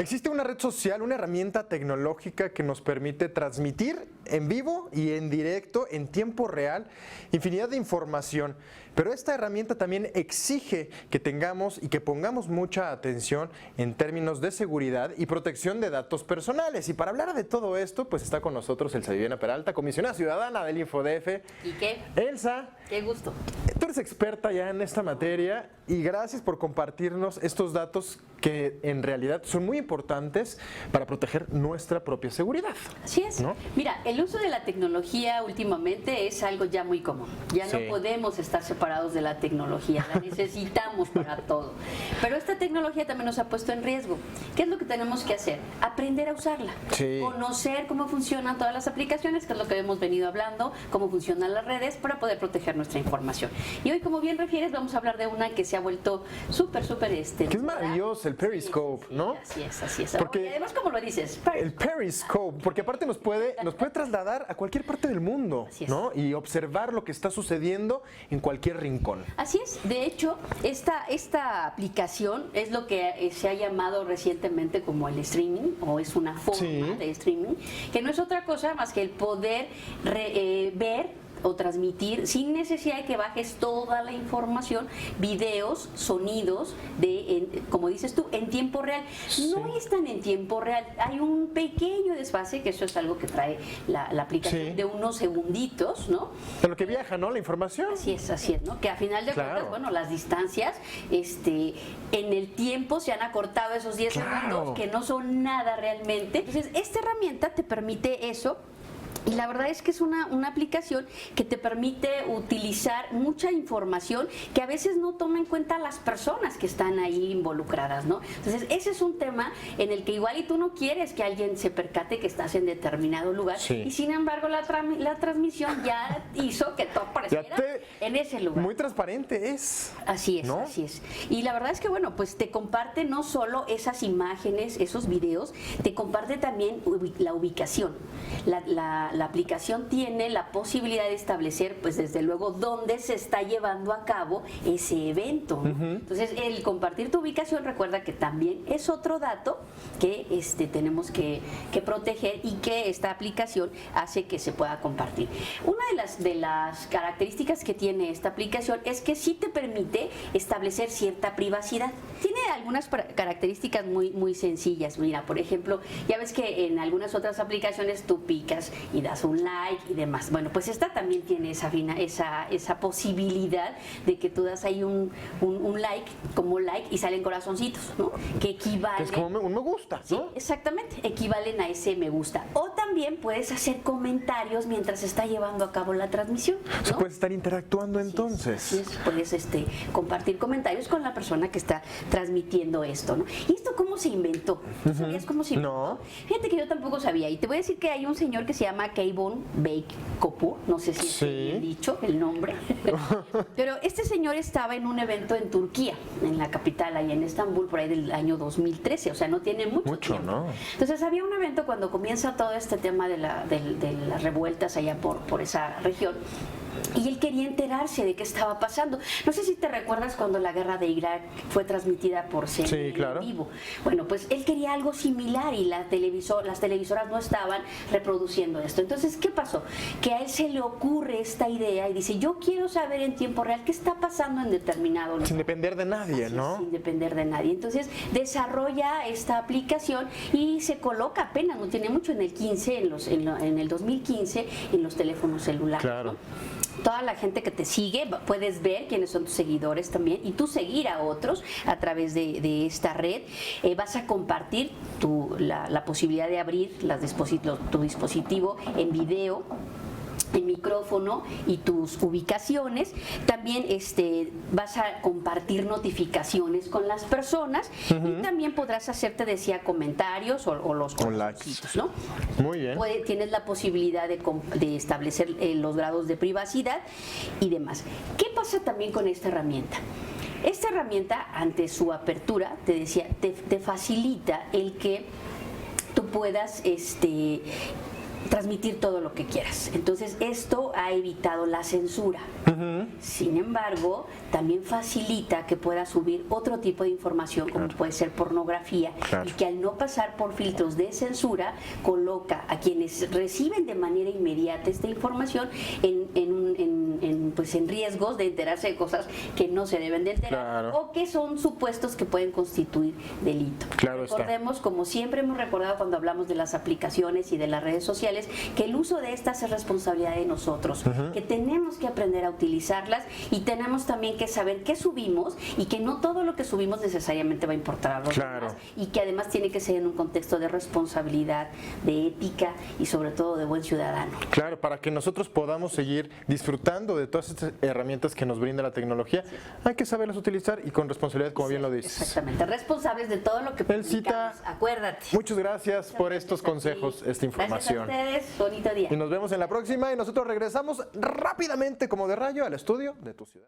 Existe una red social, una herramienta tecnológica que nos permite transmitir en vivo y en directo, en tiempo real, infinidad de información. Pero esta herramienta también exige que tengamos y que pongamos mucha atención en términos de seguridad y protección de datos personales. Y para hablar de todo esto, pues está con nosotros Elsa Viviana Peralta, comisionada ciudadana del InfoDF. ¿Y qué? Elsa, qué gusto. Tú eres experta ya en esta materia y gracias por compartirnos estos datos que en realidad son muy importantes para proteger nuestra propia seguridad. Así es. ¿No? Mira, el uso de la tecnología últimamente es algo ya muy común. Ya Sí. no podemos estar separados de la tecnología, la necesitamos para todo. Pero esta tecnología también nos ha puesto en riesgo. ¿Qué es lo que tenemos que hacer? Aprender a usarla. Sí. Conocer cómo funcionan todas las aplicaciones, que es lo que hemos venido hablando, cómo funcionan las redes para poder proteger nuestra información. Y hoy, como bien refieres, vamos a hablar de una que se ha vuelto súper Que es maravilloso, el Periscope, sí, ¿no? Así es, así es. Porque Y además, como lo dices, el Periscope, porque aparte nos puede trasladar a cualquier parte del mundo, Así es. ¿no? Y observar lo que está sucediendo en cualquier rincón. Así es, de hecho, esta aplicación es lo que se ha llamado recientemente como el streaming, o es una forma Sí. de streaming, que no es otra cosa más que el poder ver o transmitir sin necesidad de que bajes toda la información, videos, sonidos, como dices tú, en tiempo real. No están en tiempo real, hay un pequeño desfase, que eso es algo que trae la aplicación, Sí. de unos segunditos, ¿no? De lo que viaja, ¿no? La información. Así es, ¿no? Que a final de Claro. cuentas, bueno, las distancias, en el tiempo se han acortado esos 10 Claro. segundos, que no son nada realmente. Entonces, esta herramienta te permite eso. Y la verdad es que es una aplicación que te permite utilizar mucha información que a veces no toma en cuenta las personas que están ahí involucradas, ¿no? Entonces, ese es un tema en el que igual y tú no quieres que alguien se percate que estás en determinado lugar. Sí. Y sin embargo, la transmisión ya hizo que todo apareciera en ese lugar. Muy transparente es. Así es, ¿no? así es. Y la verdad es que, bueno, pues te comparte no solo esas imágenes, esos videos, te comparte también la ubicación. La aplicación tiene la posibilidad de establecer, pues desde luego, dónde se está llevando a cabo ese evento, ¿no? Entonces, el compartir tu ubicación, recuerda que también es otro dato que tenemos que proteger y que esta aplicación hace que se pueda compartir. Una de las características que tiene esta aplicación es que sí te permite establecer cierta privacidad. Tiene algunas características muy sencillas. Mira, por ejemplo, ya ves que en algunas otras aplicaciones tú picas y das un like y demás. Bueno, pues esta también tiene esa posibilidad de que tú das ahí un like, como like, y salen corazoncitos, ¿no? Que equivalen. Que es como un me gusta, ¿no? Sí, exactamente, equivalen a ese me gusta. O también puedes hacer comentarios mientras se está llevando a cabo la transmisión, O sea, ¿no? puedes estar interactuando entonces. Así es, puedes compartir comentarios con la persona que está transmitiendo esto, ¿no? ¿Y esto cómo se inventó? ¿Tú sabías cómo se inventó? No. Fíjate que yo tampoco sabía, y te voy a decir que hay un señor que se llama Keivon Bake Kopu, no sé si Sí. es bien dicho el nombre, pero este señor estaba en un evento en Turquía, en la capital, ahí en Estambul, por ahí del año 2013, o sea, no tiene mucho tiempo. ¿no? Entonces había un evento cuando comienza todo este tema de las revueltas allá por esa región. Y él quería enterarse de qué estaba pasando. No sé si te recuerdas cuando la guerra de Irak fue transmitida por CNN Sí, claro. en vivo. Bueno, pues él quería algo similar y las televisoras no estaban reproduciendo esto. Entonces, ¿qué pasó? Que a él se le ocurre esta idea y dice, yo quiero saber en tiempo real qué está pasando en determinado lugar. Sin depender de nadie, ¿no? Sin depender de nadie. Entonces desarrolla esta aplicación y se coloca apenas, no tiene mucho, en el 15, en el 2015, en los teléfonos celulares. Claro. ¿no? Toda la gente que te sigue, puedes ver quiénes son tus seguidores también y tú seguir a otros a través de esta red. Vas a compartir la posibilidad de abrir tu dispositivo en video, el micrófono y tus ubicaciones. También vas a compartir notificaciones con las personas y también podrás hacer, te decía, comentarios o los corazoncitos, ¿no? Muy bien. Tienes la posibilidad de establecer los grados de privacidad y demás. ¿Qué pasa también con esta herramienta? Esta herramienta, ante su apertura, te decía, te facilita el que tú puedas transmitir todo lo que quieras. Entonces, esto ha evitado la censura. Sin embargo, también facilita que puedas subir otro tipo de información, como puede ser pornografía, y que al no pasar por filtros de censura, coloca a quienes reciben de manera inmediata esta información en riesgos de enterarse de cosas que no se deben de enterar o que son supuestos que pueden constituir delito. Recordemos, como siempre hemos recordado cuando hablamos de las aplicaciones y de las redes sociales, que el uso de estas es responsabilidad de nosotros, que tenemos que aprender a utilizarlas y tenemos también que saber qué subimos y que no todo lo que subimos necesariamente va a importar a los demás, y que además tiene que ser en un contexto de responsabilidad, de ética y sobre todo de buen ciudadano. Claro, para que nosotros podamos seguir disfrutando de todas estas herramientas que nos brinda la tecnología, hay que saberlas utilizar y con responsabilidad, como bien lo dices. Exactamente, responsables de todo lo que publicamos, acuérdate. Muchas gracias por estos consejos, esta información. Gracias a ustedes, bonito día. Y nos vemos en la próxima y nosotros regresamos rápidamente como de rayo al estudio de Tu Ciudad.